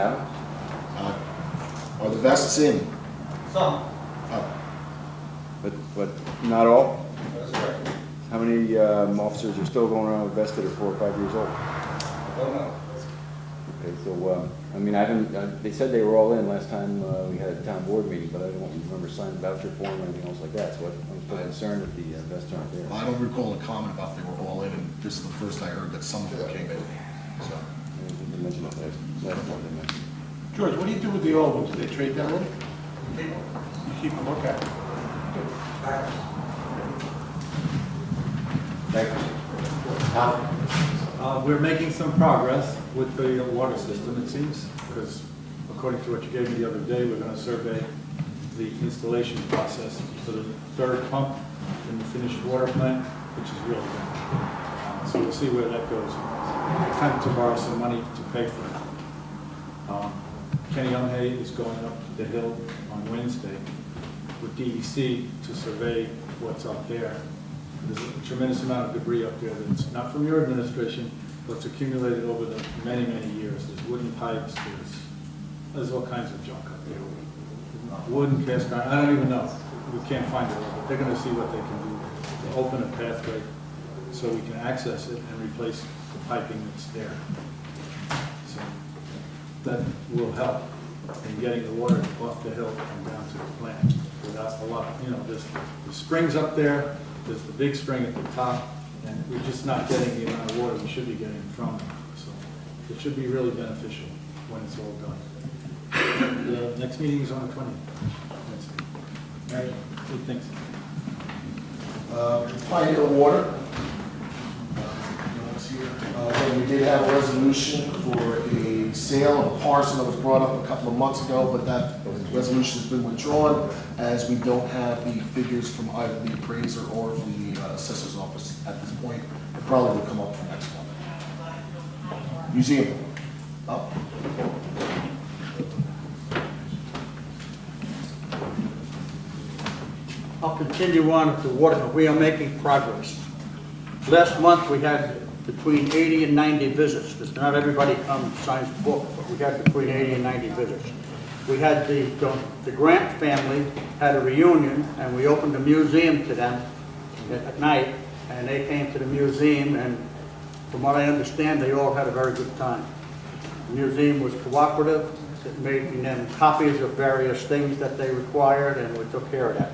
have them? Are the vests in? Some, Oh, But not all? that's correct. How many officers are still going around with vests that are 4 or 5 years old? I don't know. Okay, so, I mean, I haven't, they said they were all in last time we had a town board meeting, but I don't remember signing voucher form or anything else like that, so I'm still concerned that the vests aren't there. I don't recall a comment about they were all in, and this is the first I heard that some of them came in, so. I didn't mention that last one, didn't I? George, what do you do with the old ones? Do they trade them in? People, You keep them, okay. Thank you. We're making some progress with the water system, it seems, because according to what you gave me the other day, we're going to survey the installation process for the third pump in the finished water plant, which is really good. So we'll see where that goes. We're trying to borrow some money to pay for it. Kenny Younghay is going up the hill on Wednesday with DEC to survey what's up there. There's a tremendous amount of debris up there that's not from your administration, but it's accumulated over the many, many years. There's wooden pipes, there's all kinds of junk up there. Wooden cast iron, I don't even know. We can't find it all, but they're gonna see what they can do to open a pathway so we can access it and replace the piping that's there. So that will help in getting the water off the hill and down to the plant without a lot, there's the springs up there, there's the big spring at the top, and we're just not getting the amount of water we should be getting from it. So it should be really beneficial when it's all done. The next meeting is on the 20th. Mary, what do you think? Pine Hill Water. We did have a resolution for a sale of a parcel that was brought up a couple of months ago, but that resolution has been withdrawn as we don't have the figures from either the appraiser or from the assessor's office at this point. It probably will come up for next month. Museum. Up. I'll continue on with the water. We are making progress. Last month, we had between 80 and 90 visits. Because not everybody comes and signs the book, but we had between 80 and 90 visits. We had the Grant family had a reunion, and we opened a museum to them at night, and they came to the museum, and from what I understand, they all had a very good time. The museum was cooperative. It made them copies of various things that they required, and we took care of that.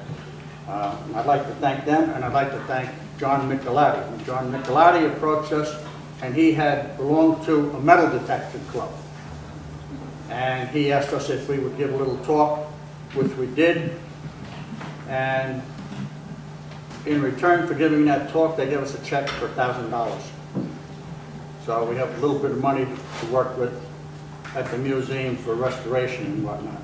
I'd like to thank them, and I'd like to thank John Michelati. And John Michelati approached us, and he had belonged to a metal detector club. And he asked us if we would give a little talk, which we did. And in return for giving that talk, they gave us a check for $1,000. So we have a little bit of money to work with at the museum for restoration and whatnot.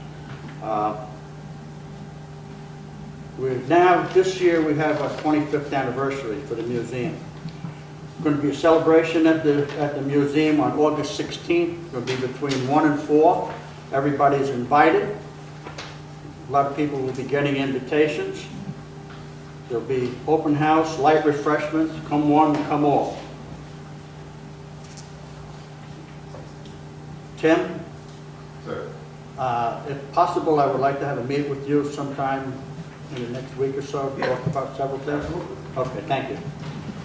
This year we have our 25th anniversary for the museum. It's going to be a celebration at the museum on August 16th. It's going to be between 1 and 4. Everybody's invited. A lot of people will be getting invitations. There'll be open house, light refreshments, come one, come all. Tim? sir. If possible, I would like to have a meeting with you sometime in the next week or so to talk about several things. Okay, thank you.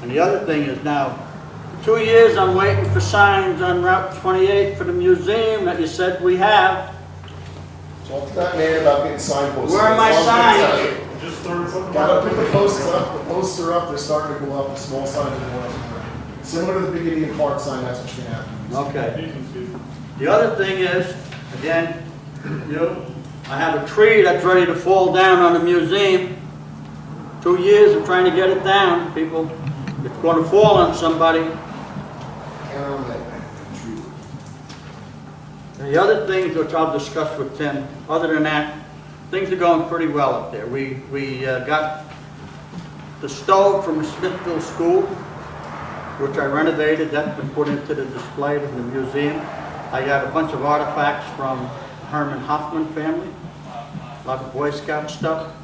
And the other thing is now, 2 years I'm waiting for signs on Route 28 for the museum that you said we have. Talk to that man about getting signposts. Where are my signs? Just throw Gotta put the posts up. The posts are up. They're starting to go up. The small signs are going up. Similar to the Big Indian Park sign, that's what you're gonna have. Okay. The other thing is, again, I have a tree that's ready to fall down on the museum. 2 years of trying to get it down. People, it's going to fall on somebody. And the other things which I'll discuss with Tim, other than that, things are going pretty well up there. We got the stove from the Smithville School, which I renovated. That's been put into the display in the museum. I got a bunch of artifacts from Herman Hoffman family, a lot of Boy Scout stuff,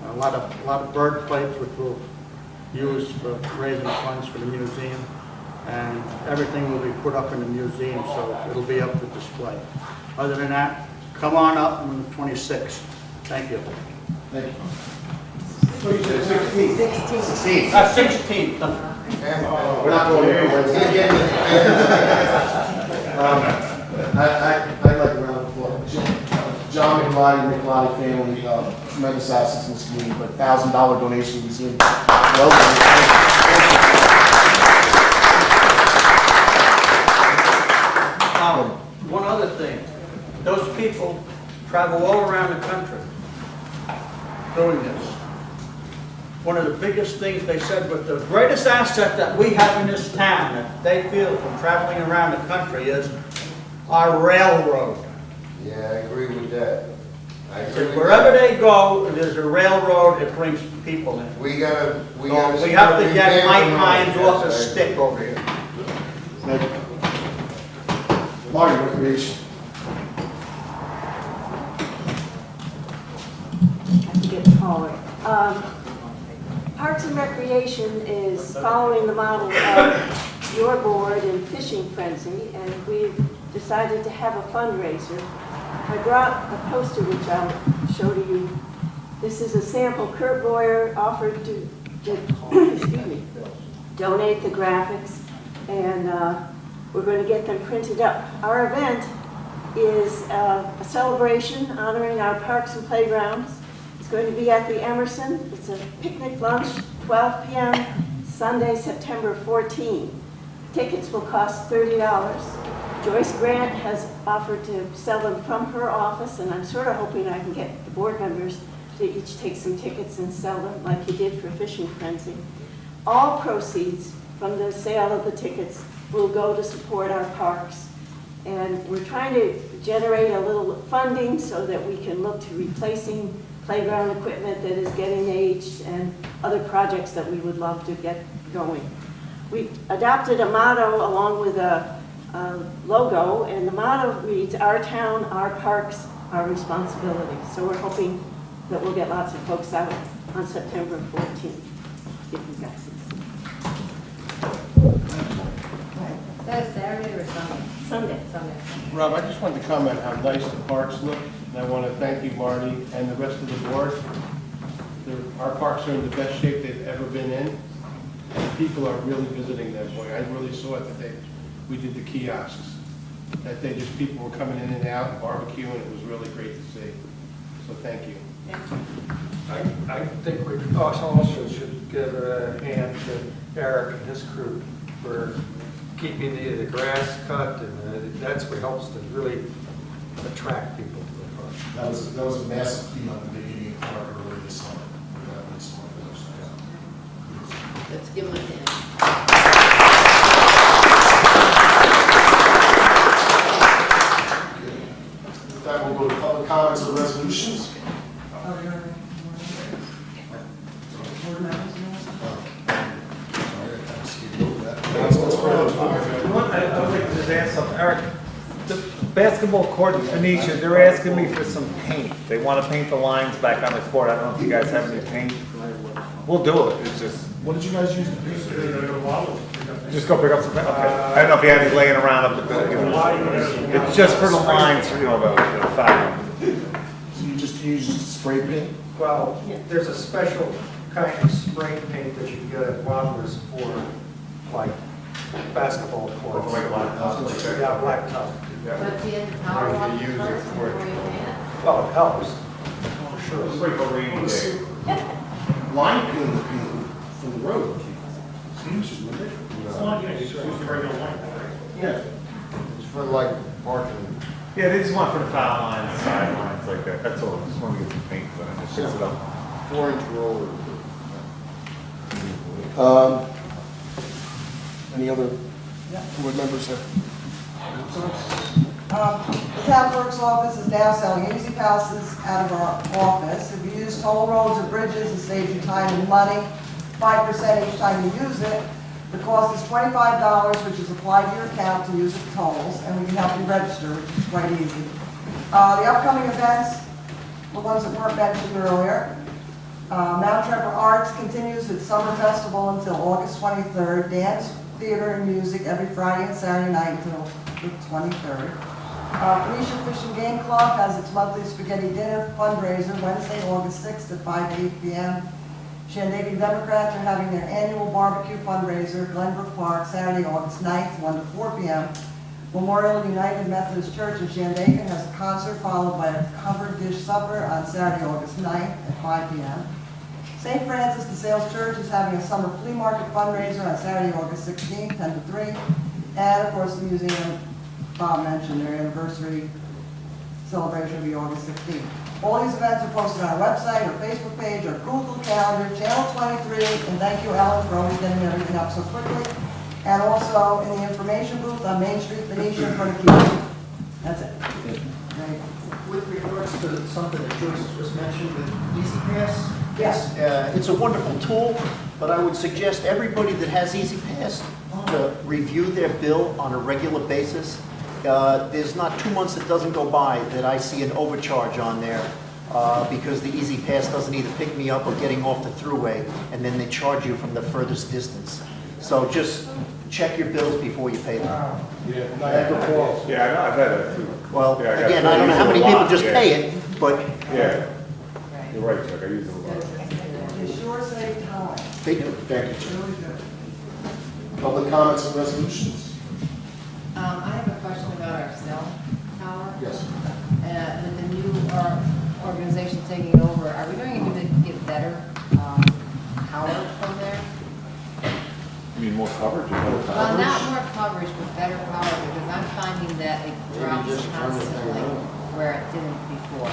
a lot of bird plates which we'll use for raising funds for the museum. and everything will be put up in the museum, so it'll be up for display. Other than that, come on up on the 26th. Thank you. Thank you. 16. 16th. We're not going there. I'd like a round of applause. John McLotty family, tremendous assets in this community, but $1,000 donation to the museum. Well done. One other thing, those people travel all around the country doing this. One of the biggest things they said, but the greatest asset that we have in this town that they feel from traveling around the country is our railroad. Yeah, I agree with that. I agree with Wherever that. they go, there's a railroad, it brings people in. We gotta. We have to get Mike Hines Yes, off I his agree. stick over here. Thank you. Marty, recreation. I have to get taller. Parks and Recreation is following the model of your board and Fishing Frenzy, and we've decided to have a fundraiser. I brought a poster which I'll show to you. This is a sample. Kurt Boyer offered to excuse me, donate the graphics, and we're going to get them printed up. Our event is a celebration honoring our parks and playgrounds. It's going to be at the Emerson. It's a picnic lunch, 12 p.m., Sunday, September 14. Tickets will cost $30. Joyce Grant has offered to sell them from her office, and I'm sort of hoping I can get the board members to each take some tickets and sell them like you did for Fishing Frenzy. All proceeds from the sale of the tickets will go to support our parks. And we're trying to generate a little funding so that we can look to replacing playground equipment that is getting aged and other projects that we would love to get going. We've adopted a motto along with a logo, and the motto reads, "Our town, our parks, our responsibility." So we're hoping that we'll get lots of folks out on September 14th. If you guys Is that a Saturday or a Sunday? Sunday. Sunday. Rob, I just wanted to comment how nice the parks look, and I want to thank you, Marty, and the rest of the board. Our parks are in the best shape they've ever been in, and people are really visiting them. Boy, I really saw it that we did the kiosks, that people were coming in and out and barbecuing. It was really great to see. So thank you. I think we also should give a hand to Eric and his crew for keeping the grass cut, and that's what helps to really attract people to the park. That was a massive theme on the Big Idiot Park earlier this summer. Let's give them a hand. With that, we'll go to public comments on resolutions. I'd like to just ask something, Eric. The basketball court in Phoenicia, they're asking me for some paint. They want to paint the lines back on the court. I don't know if you guys have any paint. We'll do it. It's just, What did you guys use to paint? just go pick up some paint. Okay. I don't know if you have any laying around up at the, you know, it's just for the lines, you know, the foul. So you just use spray paint? Well, there's a special kind of spray paint that you can get at Waddler's for, like, basketball courts. Like blacktop. Yeah, blacktop. But do you have to power Or wash you use it first for- before you paint Well, it helps, for It's sure. like a rainy day. Line paint from the road. Yeah. It's for like parking. Yeah, they just want for the foul lines, sidelines, like that. That's all. Just want to get some paint, but it just fix it up. 4-inch roller. Any other board members have? The town clerk's office is now selling easy passes out of our office. If you use toll roads or bridges, it saves you time and money, 5% each time you use it. The cost is $25, which is applied to your account to use at tolls, and we can help you register, which is quite easy. The upcoming events, the ones that weren't mentioned earlier. Mount Trevor Arts continues its summer festival until August 23rd. Dance theater and music every Friday and Saturday night until the 23rd. Phoenicia Fish and Game Club has its monthly spaghetti dinner fundraiser Wednesday, August 6th at 5 to 8 p.m. Shandaken Democrats are having their annual barbecue fundraiser, Glenbrook Park, Saturday, August 9th, 1 to 4 p.m. Memorial United Methodist Church in Shandaken has a concert followed by a covered dish supper on Saturday, August 9th at 5 p.m. St. Francis de Sales Church is having a summer flea market fundraiser on Saturday, August 16th, 10 to 3. And of course, the museum, Bob mentioned, their anniversary celebration will be August 16th. All these events are posted on our website, our Facebook page, our Google Calendar, Channel 23, and thank you, Ellen, for always getting everything up so quickly. And also in the information booth on Main Street, Phoenicia, in front of Keith. That's it. Right. With regards to something that Joyce just mentioned with Easy Pass. Yes. It's a wonderful tool, but I would suggest everybody that has Easy Pass to review their bill on a regular basis. There's not 2 months that doesn't go by that I see an overcharge on there because the Easy Pass doesn't either pick me up or getting off the thruway, and then they charge you from the furthest distance. So just check your bills before you pay them. Yeah, I know, I've had that too. Well, Yeah, I got again, I don't know how many people just pay it, but Yeah, you're right, Chuck, I use it a lot. They sure save time. they do. Thank you, Chuck. Really good. Public comments and resolutions? I have a question about our cell tower. Yes. With the new organization taking over, are we doing anything to get better power from there? You mean more coverage or better Well, coverage? not more coverage, but better power, because I'm finding that it drops just turn the thing constantly on. where it didn't before.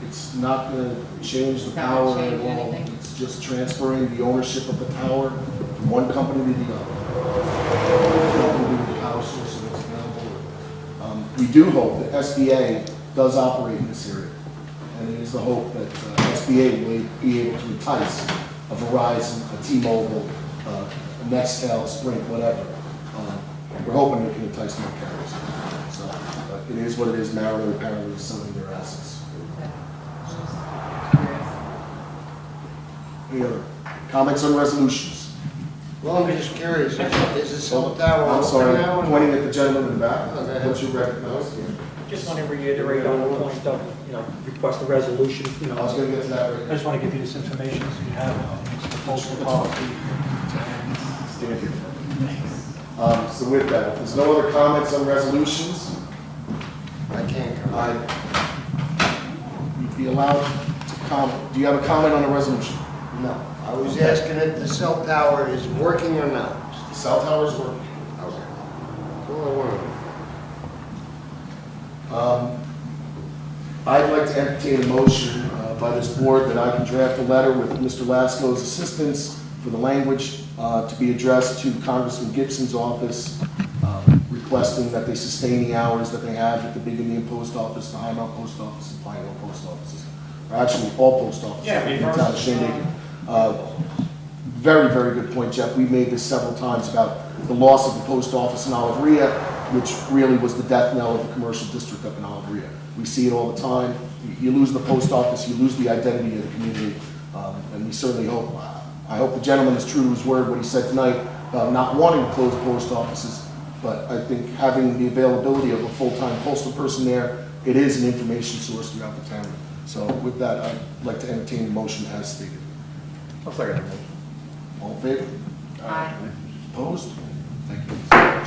It's not going to change the It's not power gonna at change all. anything? It's just transferring the ownership of the tower from one company to the other. The power source is available. We do hope that SBA does operate in this area. And it is the hope that SBA will be able to entice a Verizon, a T-Mobile, a Nextel, Sprint, whatever. We're hoping it can entice more carriers. So it is what it is. Maryland apparently is selling their assets. Any other comments on resolutions? Well, I'm just curious, is the cell tower I'm open sorry, now? pointing at the gentleman in the back. Okay. Don't you recognize? Just want to reiterate on the point of, request a resolution, I was going to get to that right I just want to give you this information so you have it's the postal policy. Stand here. So with that, if there's no other comments on resolutions, I can't come. you'd be allowed to comment. Do you have a comment on the resolution? No, I was asking if the cell tower is working or not. The cell tower's working. Okay. That's all I wanted. I'd like to entertain a motion by this board that I can draft a letter with Mr. Lasco's assistance for the language to be addressed to Congressman Gibson's office, requesting that they sustain the hours that they have at the Big Indian Post Office, the Highmount Post Office, and Pine Hill Post Offices. Or actually, all post offices in the town of Shandaken. Very, very good point, Jeff. We've made this several times about the loss of the post office in Olivria, which really was the death knell of the commercial district up in Olivria. We see it all the time. You lose the post office, you lose the identity of the community, and we certainly hope, I hope the gentleman is true to his word, what he said tonight, about not wanting to close post offices, but I think having the availability of a full-time postal person there, it is an information source throughout the town. So with that, I'd like to entertain the motion as stated. I'll second that motion. All in favor? Aye. Opposed? Thank you.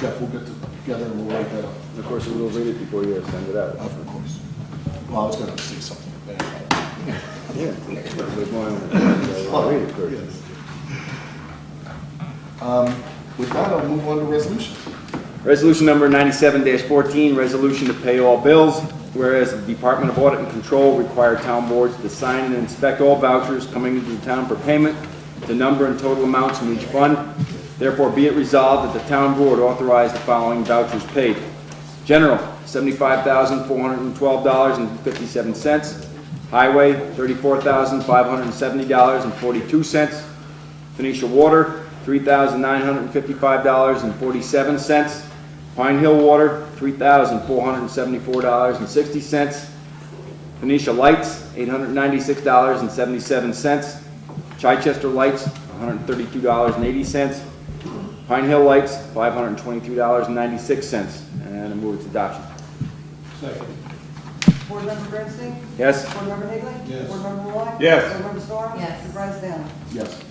Jeff, we'll get together and we'll write that up. Of course, we'll read it before you send it out. Of course. Well, I was going to say something bad. Yeah. There's one, I'll read it first. With that, I'll move on to resolutions. Resolution number 97-14, resolution to pay all bills. Whereas the Department of Audit and Control require town boards to sign and inspect all vouchers coming into the town for payment, the number and total amounts from each fund. Therefore, be it resolved that the town board authorize the following vouchers paid. General, $75,412.57. Highway, $34,570.42. Phoenicia Water, $3,955.47. Pine Hill Water, $3,474.60. Phoenicia Lights, $896.77. Chichester Lights, $132.80. Pine Hill Lights, $523.96. And I move its adoption. Second. Board Member Bernstein? Yes? Board Member Higley? Yes. Board Member Malloy? Yes. Board Member Storms? Yes. Supervisor Daniel? Yes.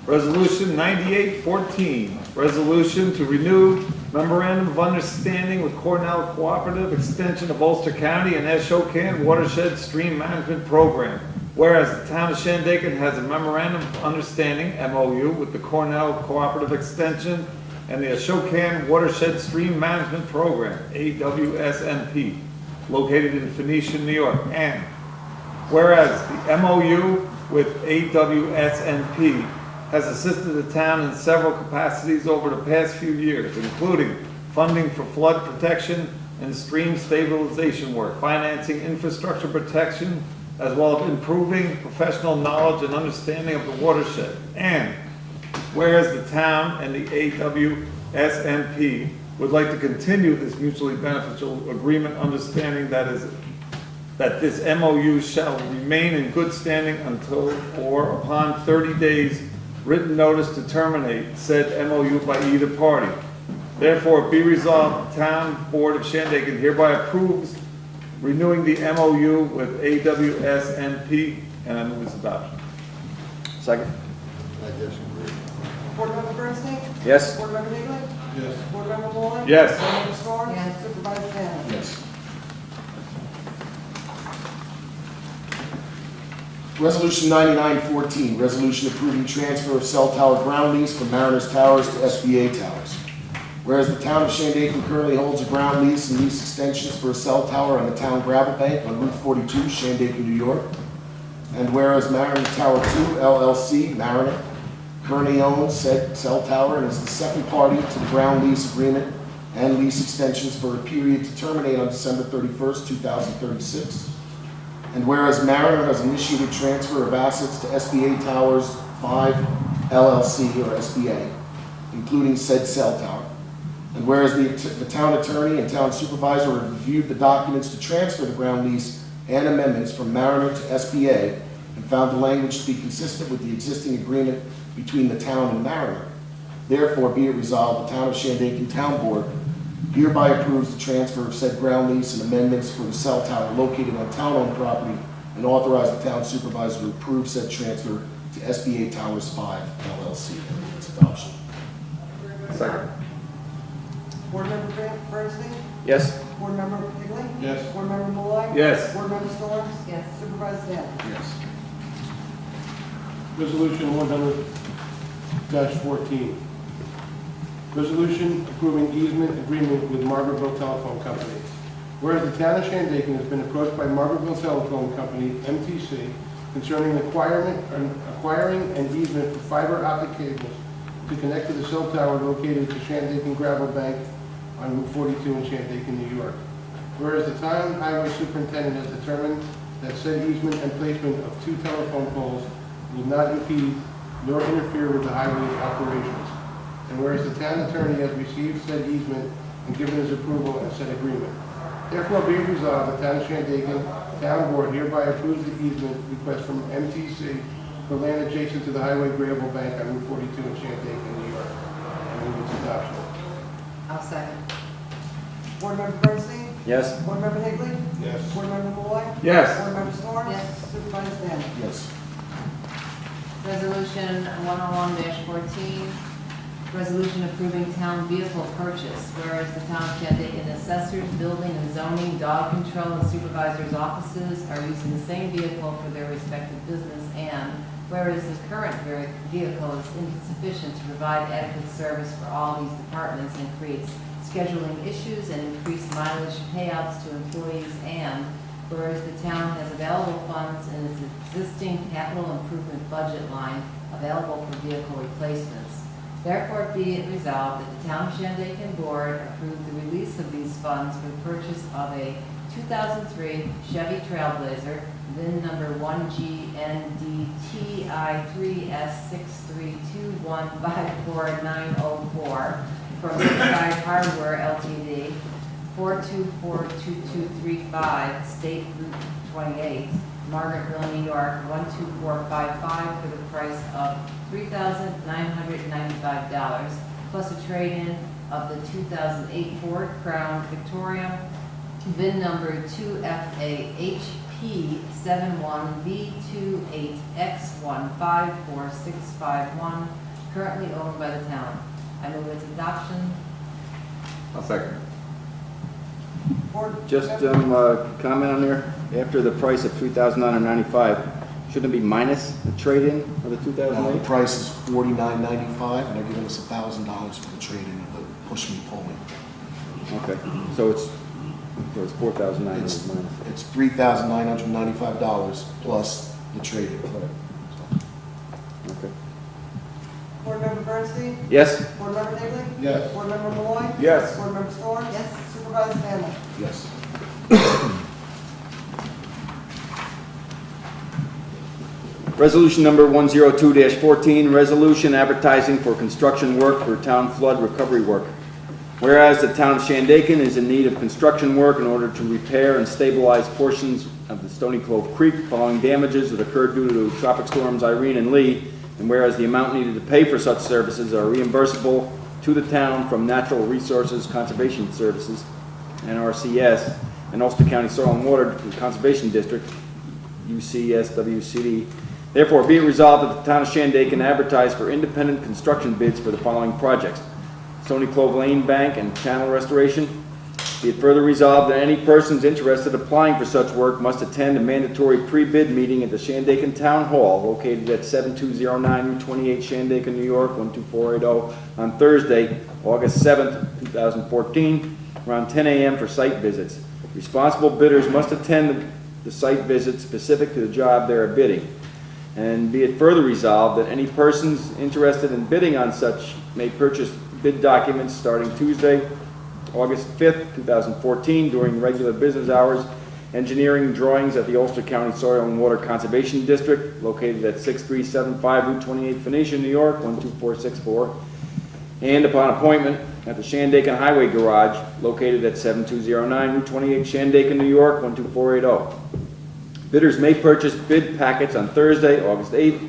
Resolution 9814, resolution to renew memorandum of understanding with Cornell Cooperative Extension of Ulster County and Ashokan Watershed Stream Management Program. Whereas the town of Shandaken has a memorandum of understanding, MOU, with the Cornell Cooperative Extension and the Ashokan Watershed Stream Management Program, AWSMP, located in Phoenicia, New York. And whereas the MOU with AWSMP has assisted the town in several capacities over the past few years, including funding for flood protection and stream stabilization work, financing infrastructure protection, as well as improving professional knowledge and understanding of the watershed. And whereas the town and the AWSMP would like to continue this mutually beneficial agreement, understanding that this MOU shall remain in good standing until or upon 30 days written notice to terminate said MOU by either party. Therefore, be resolved, the Town Board of Shandaken hereby approves renewing the MOU with AWSMP, and I move its adoption. Second? I disagree. Board Member Bernstein? Yes? Board Member Higley? Yes. Board Member Malloy? Yes. Board Member Storms? Yes. Supervisor Daniel? Yes. Resolution 9914, resolution approving transfer of cell tower ground lease from Mariners Towers to SBA Towers. Whereas the town of Shandaken currently holds a ground lease and lease extensions for a cell tower on the town gravel bank on Route 42, Shandaken, New York. And whereas Mariner Tower 2 LLC, Mariner, currently owns said cell tower and is the second party to the ground lease agreement and lease extensions for a period to terminate on December 31st, 2036. And whereas Mariner has initiated transfer of assets to SBA Towers 5 LLC or SBA, including said cell tower. And whereas the town attorney and town supervisor have reviewed the documents to transfer the ground lease and amendments from Mariner to SBA and found the language to be consistent with the existing agreement between the town and Mariner. Therefore, be it resolved, the town of Shandaken Town Board hereby approves the transfer of said ground lease and amendments for the cell tower located on town-owned property and authorize the town supervisor to approve said transfer to SBA Towers 5 LLC and its adoption. Second. Board Member Bernstein? Yes? Board Member Higley? Yes. Board Member Malloy? Yes. Board Member Storms? Yes. Supervisor Daniel? Yes. Resolution 100-14. Resolution approving easement agreement with Margaretville Telephone Company. Whereas the town of Shandaken has been approached by Margaretville Telephone Company, MTC, concerning acquiring an easement for fiber optic cables to connect to the cell tower located at the Shandaken Gravel Bank on Route 42 in Shandaken, New York. Whereas the town highway superintendent has determined that said easement and placement of 2 telephone poles will not impede nor interfere with the highway's operations. And whereas the town attorney has received said easement and given his approval and said agreement. Therefore, be it resolved, the town of Shandaken Town Board hereby approves the easement request from MTC for land adjacent to the highway gravel bank on Route 42 in Shandaken, New York. And move its adoption. I'll second. Board Member Bernstein? Yes? Board Member Higley? Yes. Board Member Malloy? Yes. Board Member Storms? Yes. Supervisor Daniel? Yes. Resolution 101-14, resolution approving town vehicle purchase. Whereas the town of Shandaken assessors, building and zoning, dog control, and supervisors' offices are using the same vehicle for their respective business, and whereas the current vehicle is insufficient to provide adequate service for all these departments and creates scheduling issues and increased mileage payouts to employees, and whereas the town has available funds in its existing capital improvement budget line available for vehicle replacements. Therefore, be it resolved that the town of Shandaken Board approve the release of these funds for the purchase of a 2003 Chevy Trailblazer, VIN number 1GNDTI3S632154904 from Riverside Hardware Ltd., 4242235, State Route 28, Margaretville, New York, 12455, for the price of $3,995, plus a trade-in of the 2008 Ford Crown Victoria, VIN number 2FAHP71V28X154651, currently owned by the town. I move its adoption. I'll second. Board Just member- comment on there, after the price of $3,995, shouldn't it be minus the trade-in of the Now, 2008? the price is $49.95, and they're giving us $1,000 for the trade-in of the push-me, pull-me. Okay, so it's $4,900 It's, minus. it's $3,995 plus the trade-in. Okay. Board Member Bernstein? Yes? Board Member Higley? Yes. Board Member Malloy? Yes. Board Member Storms? Yes. Supervisor Stanley? Yes. Resolution number 102-14, resolution advertising for construction work for town flood recovery work. Whereas the town of Shandaken is in need of construction work in order to repair and stabilize portions of the Stony Cove Creek following damages that occurred due to tropic storms Irene and Lee, and whereas the amount needed to pay for such services are reimbursable to the town from Natural Resources Conservation Services, NRCS, and Ulster County Soil and Water Conservation District, UCSWCD. Therefore, be it resolved that the town of Shandaken advertise for independent construction bids for the following projects: Stony Cove Lane Bank and Channel Restoration. Be it further resolved that any persons interested applying for such work must attend a mandatory pre-bid meeting at the Shandaken Town Hall, located at 7209 Route 28, Shandaken, New York, 12480, on Thursday, August 7th, 2014, around 10 a.m. for site visits. Responsible bidders must attend the site visit specific to the job they are bidding. And be it further resolved that any persons interested in bidding on such may purchase bid documents starting Tuesday, August 5th, 2014, during regular business hours. Engineering drawings at the Ulster County Soil and Water Conservation District, located at 6375 Route 28, Phoenicia, New York, 12464. And upon appointment at the Shandaken Highway Garage, located at 7209 Route 28, Shandaken, New York, 12480. Bidders may purchase bid packets on Thursday, August 8th,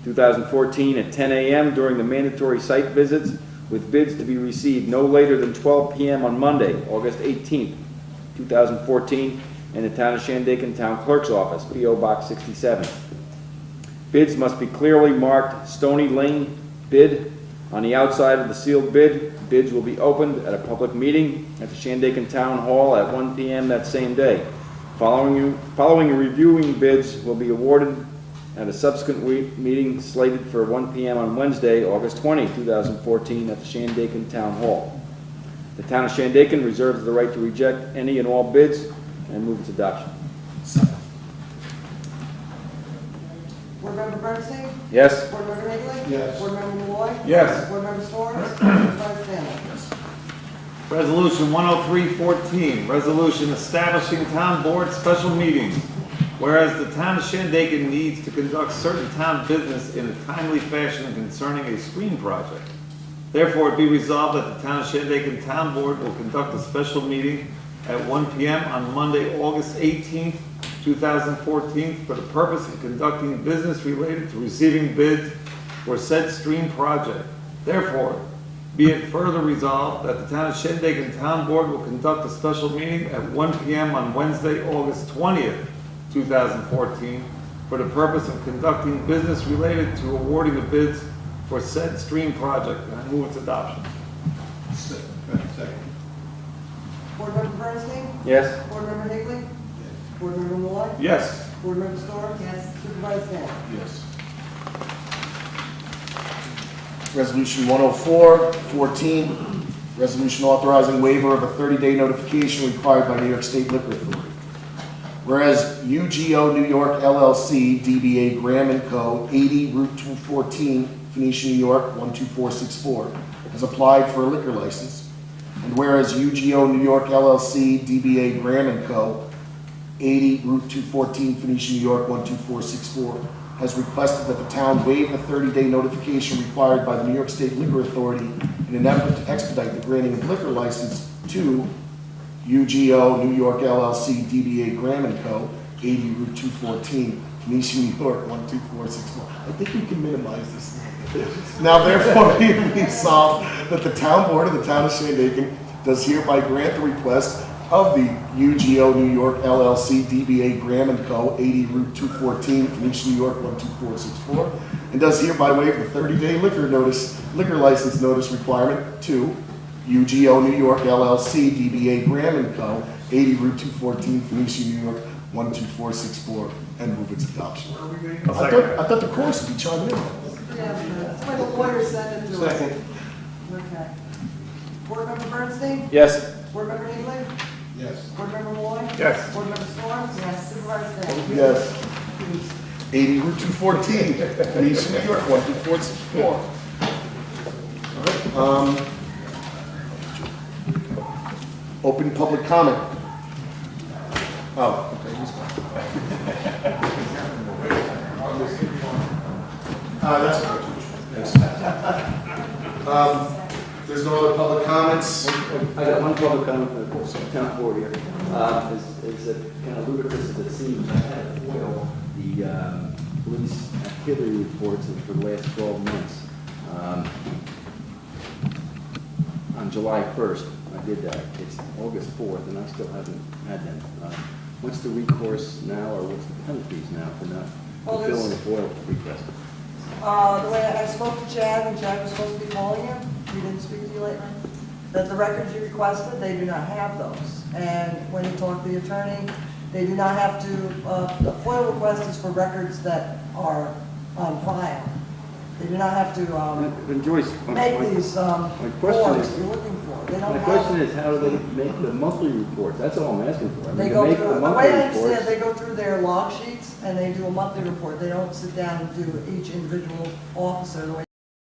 2014 at 10 a.m. during the mandatory site visits, with bids to be received no later than 12 p.m. on Monday, August 18th, 2014, in the Town of Shandaken Town Clerk's Office, P.O. Box 67. Bids must be clearly marked Stony Lane Bid on the outside of the sealed bid. Bids will be opened at a public meeting at the Shandaken Town Hall at 1 p.m. that same day. Following reviewing bids will be awarded at a subsequent meeting slated for 1 p.m. on Wednesday, August 20, 2014, at the Shandaken Town Hall. The Town of Shandaken reserves the right to reject any and all bids and move its adoption. Board Member Bernstein? Yes? Board Member Higley? Yes. Board Member Malloy? Yes. Board Member Storms? Supervisor Stanley? Resolution 103-14, resolution establishing town board special meetings. Whereas the town of Shandaken needs to conduct certain town business in a timely fashion concerning a screen project. Therefore, it be resolved that the town of Shandaken Town Board will conduct a special meeting at 1 p.m. on Monday, August 18th, 2014, for the purpose of conducting business related to receiving bids for said screen project. Therefore, be it further resolved that the town of Shandaken Town Board will conduct a special meeting at 1 p.m. on Wednesday, August 20th, 2014, for the purpose of conducting business related to awarding the bids for said stream project. And I move its adoption. Board Member Bernstein? Yes? Board Member Higley? Board Member Malloy? Yes. Board Member Storms? Yes. Supervisor Stanley? Yes. Resolution 104-14, resolution authorizing waiver of a 30-day notification required by New York State Liquor Authority. Whereas UGO New York LLC, DBA Graham & Co., 80 Route 214, Phoenicia, New York, 12464, has applied for a liquor license. And whereas UGO New York LLC, DBA Graham & Co., 80 Route 214, Phoenicia, New York, 12464, has requested that the town waive the 30-day notification required by the New York State Liquor Authority in an effort to expedite the granting of liquor license to UGO New York LLC, DBA Graham & Co., 80 Route 214, Phoenicia, New York, 12464. I think we can minimize this. Now therefore be it resolved that the town board of the town of Shandaken does hereby grant the request of the UGO New York LLC DBA Graham and Co. 80 Route 214, Phoenicia, New York 12464, and does hereby waive the 30-day liquor license notice requirement to UGO New York LLC DBA Graham and Co. 80 Route 214, Phoenicia, New York 12464, and move its adoption. I thought the chorus would be chiming in. That's why the lawyer sent it to us. Second. Okay. Board Member Bernstein? Yes. Board Member Neely? Yes. Board Member Malloy? Yes. Board Member Storms? Yes. Supervisor Day? Yes. 80 Route 214, Phoenicia, New York 12464. All right. Open public comment. Oh, okay. he's fine. That's okay. There's no other public comments. I got one public comment from the town board here. Is it kind of ludicrous as it seems, I had to foil the police activity reports for the last 12 months. On July 1st, I did that. It's August 4th, and I still haven't had them. What's the recourse now, or what's the penalties now for not fulfilling the FOIL request? The way I spoke to Chad, and Chad was supposed to be calling you, he didn't speak to you lately, that the records you requested, they do not have those. And when you talk to the attorney, they do not have to, the FOIL request is for records that are on file. They do not have to But Joyce, make these question forms is- you're looking for. They don't my have. question is, how do they make the monthly reports? That's all I'm asking for. I mean, They to go make through, the monthly way I understand, reports- they go through their log sheets and they do a monthly report. They don't sit down and do each individual officer the way